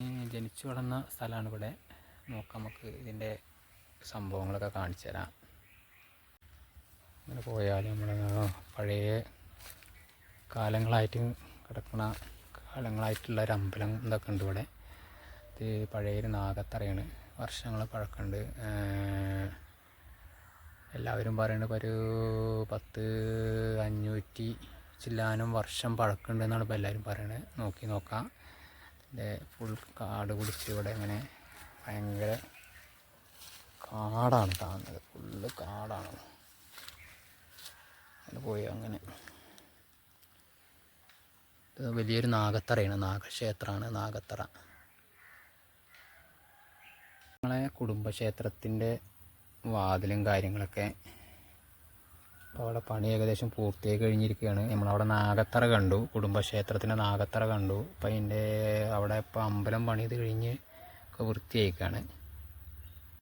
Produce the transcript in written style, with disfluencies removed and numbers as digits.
ജനിച്ചു വളർന്ന സ്ഥലമാണ് ഇവിടെ. നോക്കാം, നമുക്ക് ഇതിൻ്റെ സംഭവങ്ങളൊക്കെ കാണിച്ചു തരാം. അങ്ങനെ പോയാൽ നമ്മൾ പഴയ കാലങ്ങളായിട്ട് കിടക്കുന്ന കാലങ്ങളായിട്ടുള്ള ഒരു അമ്പലം ഇതൊക്കെ ഉണ്ട് ഇവിടെ. ഇത് പഴയൊരു നാഗത്തറയാണ്, വർഷങ്ങൾ പഴക്കമുണ്ട്. എല്ലാവരും പറയുന്നത് ഒരു 500 ചില്ലാനം വർഷം പഴക്കമുണ്ട് എന്നാണ് ഇപ്പോൾ എല്ലാവരും പറയുന്നത്. നോക്കാം. ഇതിൻ്റെ ഫുൾ കാട് പിടിച്ച് ഇവിടെ ഇങ്ങനെ ഭയങ്കര കാടാണ് കാണുന്നത്, ഫുള്ള് കാടാണ്. അങ്ങനെ പോയി അങ്ങനെ ഇത് വലിയൊരു നാഗത്തറയാണ്, നാഗക്ഷേത്രമാണ് നാഗത്തറ. ഞങ്ങളെ കുടുംബക്ഷേത്രത്തിൻ്റെ വാതിലും കാര്യങ്ങളൊക്കെ ഇപ്പോൾ അവിടെ പണി ഏകദേശം പൂർത്തിയായി കഴിഞ്ഞിരിക്കുകയാണ്. നമ്മളവിടെ നാഗത്തറ കണ്ടു, കുടുംബക്ഷേത്രത്തിൻ്റെ നാഗത്തറ കണ്ടു. അപ്പം അതിൻ്റെ അവിടെ ഇപ്പോൾ അമ്പലം പണിത് കഴിഞ്ഞ് ഒക്കെ വൃത്തിയായിക്കാണ്.